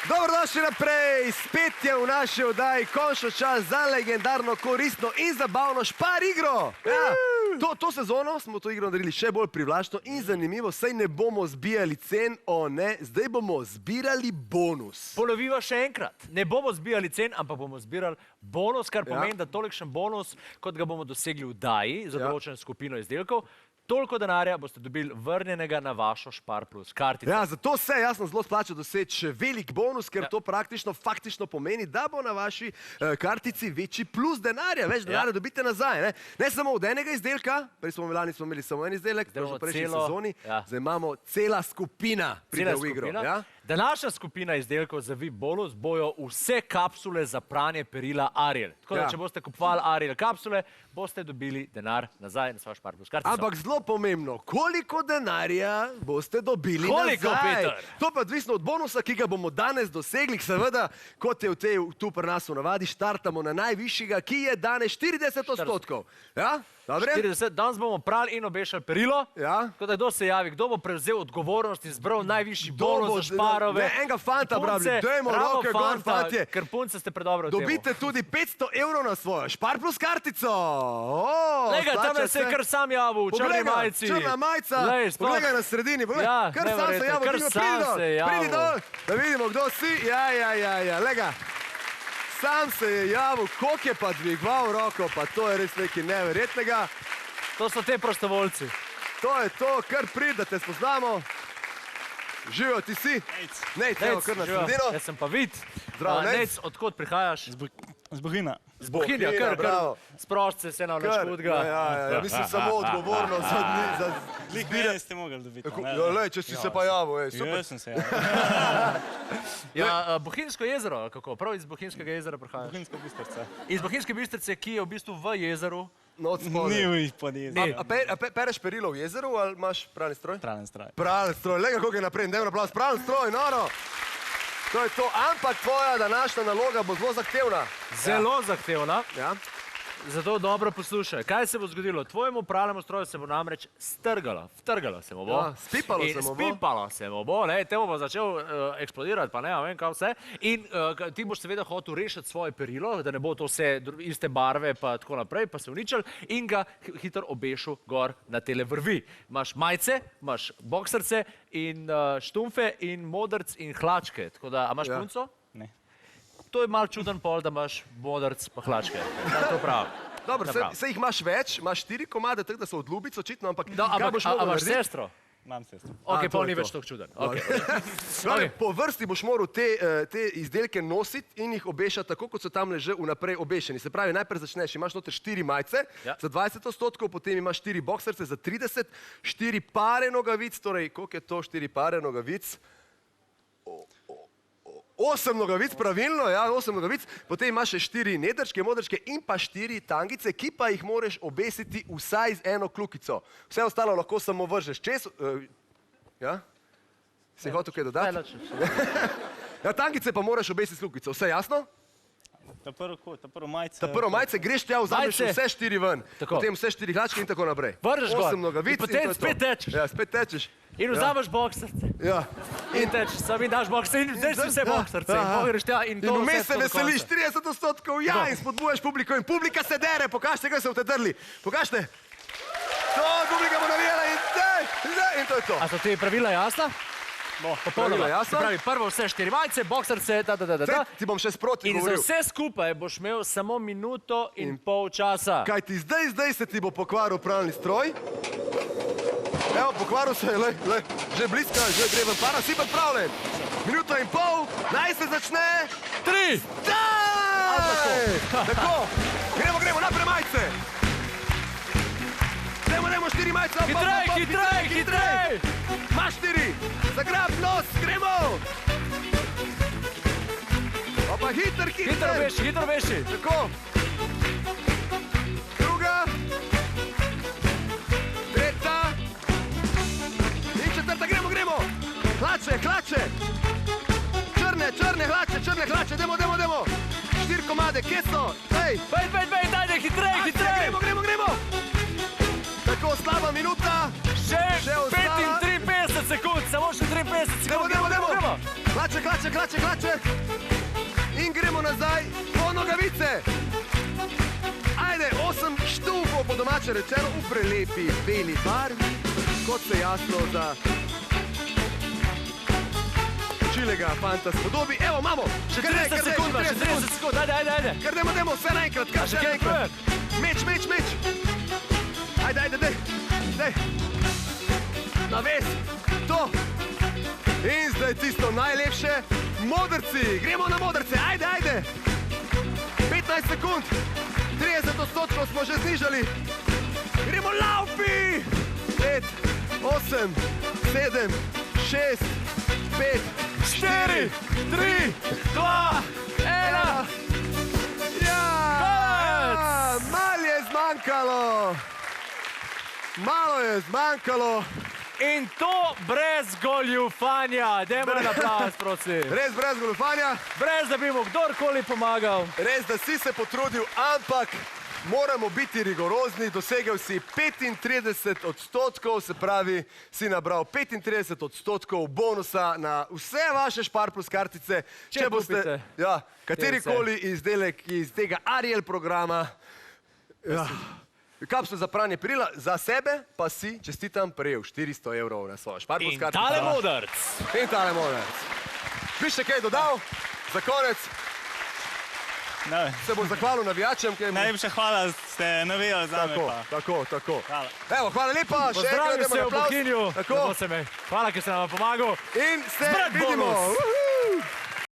Dobrodošli naprej, spet je v naši oddaji končno čas za legendarno, koristno in zabavno špar igro. Ja, to sezono smo to igro naredili še bolj privlačno in zanimivo, saj ne bomo zbijali cen, zdaj bomo zbirali bonus. Ponoviva še enkrat, ne bomo zbijali cen, ampak bomo zbirali bonus, kar pomeni, da tolikšen bonus, kot ga bomo dosegli v daji za določeno skupino izdelkov, toliko denarja boste dobili vrnjenega na vašo Špar Plus kartico. Ja, zato se jasno zelo splača doseči velik bonus, ker to praktično, faktično pomeni, da bo na vaši kartici večji plus denarja, več denarja dobite nazaj. Ne samo od enega izdelka, prej smo imeli samo en izdelek, v prejšnji sezoni, zdaj imamo cela skupina pride v igro. Današnja skupina izdelkov za VIP bonus bojo vse kapsule za pranje perila Ariel. Tako da, če boste kupovali Ariel kapsule, boste dobili denar nazaj na svojo Špar Plus kartico. Ampak zelo pomembno, koliko denarja boste dobili nazaj? Koliko, Peter? To pa odvisno od bonusa, ki ga bomo danes dosegli. Seveda, kot je tu pri nas v navadi, štartamo na najvišjega, ki je danes 40%. Ja? Dobre? 40, danes bomo prali in obešali perilo. Tako da, kdo se javi, kdo bo prevzel odgovornost in zbral najvišji bonus za Šparove. Enega fanta, brali, dajmo roke gor, fantje. Ker punce ste predobro v temu. Dobite tudi 500 evrov na svojo Špar Plus kartico. Lega, tam je se kar sam javil, v črni majici. Črna majica, pogledaj na sredini, kar sam se javil, pridi dol, da vidimo, kdo si. Ja, lega. Sam se je javil, koliko je pa dvigoval roko, pa to je res nekaj neverjetnega. To so te prostovoljci. To je to, kar pridi, da te spoznamo. Živijo, ti si? Nejc, evo, kar na sredino. Jaz sem pa Vid. Zdravo, Nejc. Nejc, odkot prihajaš? Z Bohinja. Z Bohinja, kar sprošč se na načkutga. Ja, mislim samo odgovorno za Zbiranje ste mogli dobiti. Lej, če si se pa javil, super. Jaz sem se javil. Ja, Bohinjsko jezero, kako? Prav iz Bohinjskega jezera prihajaš? Bohinjska Bistrica. Iz Bohinjske Bistrice, ki je v bistvu v jezeru. Ni v jih pod jezeru. A pereš perilo v jezeru ali imaš pralni stroj? Pralni stroj. Pralni stroj, lega koliko je naprej, dajmo aplavz, pralni stroj, noro. To je to, ampak tvoja današnja naloga bo zelo zahtevna. Zelo zahtevna. Ja. Zato dobro poslušaj. Kaj se bo zgodilo? Tvojemu pralnemu stroju se bo namreč strgalo. Vtrgalo se mu bo. Spipalo se mu bo. Spipalo se mu bo, temu bo začel eksplodirati, pa ne vem kaj vse. In ti boš seveda hotel rešiti svoje perilo, da ne bo to vse iste barve pa tako naprej, pa se uničil in ga hitro obešil gor na tele vrvi. Imaš majice, imaš boksarce in štumfe in modrc in hlačke. Tako da, a imaš punco? Ne. To je mal čuden pol, da imaš modrc pa hlačke. To prav. Dobro, se jih imaš več, imaš 4 komade, tako da so od ljubic očitno, ampak kaj boš mogel narediti? A imaš sestro? Imam sestro. Ok, pol ni več toliko čuden. Po vrsti boš moral te izdelke nositi in jih obešati tako, kot so tam že vnaprej obešeni. Se pravi, najprej začneš, imaš noter 4 majice za 20%, potem imaš 4 boksarce za 30%, 4 pare nogavic, torej, koliko je to 4 pare nogavic? 8 nogavic, pravilno, ja, 8 nogavic, potem imaš še 4 nedrčke, modrčke in pa 4 tangice, ki pa jih moraš obesiti vsaj z eno kljukico. Vse ostalo lahko samo vržeš čez. Ja? Si hotel kaj dodati? Ja, tangice pa moraš obesiti s kljukico, vse jasno? Ta prvo majice. Ta prvo majice, greš tja, vzameš vse 4 ven, potem vse 4 hlačke in tako naprej. Vržeš gor. 8 nogavic in potem spet tečeš. Ja, spet tečeš. In vzameš boksarce. Ja. In tečeš, sami daš boksarce in vzeš si vse boksarce. In vmes se veseliš, 30%, ja, in spodbujaš publiko in publika se dere, pokažite, kaj so v te drli. Pokažite. To, publika bo navijala in to je to. A so ti pravila jasna? Pravila jasna. Se pravi, prvo vse 4 majice, boksarce, Ti bom še sproti govoril. In za vse skupaj boš imel samo minuto in pol časa. Kaj ti zdaj se ti bo pokvaril pralni stroj. Evo, pokvaril se je, že bliska, že gre v para, si pripravljen. Minuto in pol, naj se začne. 3! Daj! Tako, gremo, naprej majice. Dajmo 4 majice. Hitrej! Maš 4, zagrab nos, gremo. Opa, Hitro veši. Tako. Druga. Tretja. In četrta, gremo. Hlače. Črne hlače, demo. 4 komade, kje so? Bej, dajde, hitrej. Gremo. Tako, slaba minuta. Še 53 sekund, samo še 53 sekund. Demo. Hlače, Klače. In gremo nazaj po nogavice. Ajde, 8 štufov po domače rečeno v prelepi beli barvi, kot se jasno za čilega fanta spodobi. Evo, imamo! Še 30 sekund, ajde. Kar dajmo, vse naenkrat, vse naenkrat. Meč. Ajde, dej. Na ves, to. In zdaj tisto najlepše, modrci, gremo na modrce, ajde. 15 sekund, 30% smo že znižali. Gremo laufi! 5, 8, 7, 6, 5, 4, 3, 2, 1. Ja, malo je zmanjkalo. In to brez goljufanja. Dajmo en aplavz, prosim. Res brez goljufanja. Brez da bi mu kdorkoli pomagal. Res, da si se potrudil, ampak moramo biti rigorozni. Dosegel si 35%, se pravi, si nabral 35% bonusa na vse vaše Špar Plus kartice. Če boste katerikoli izdelek iz tega Ariel programa. Kapsul za pranje perila, za sebe pa si, čestitam, prejel 400 € na svojo Špar Plus kartico. In tale modrc. Bi še kaj dodal? Za konec Ne. se bom zahvalil navijačem. Najlepša hvala, ste navijali za me. Tako. Hvala. Evo, hvala lepa. Še enkrat Pozdravim dajmo se v aplavz. Bohinju. Tako. Hvala, ker ste nam pomagal. In se Zbrat vidimo. bonus.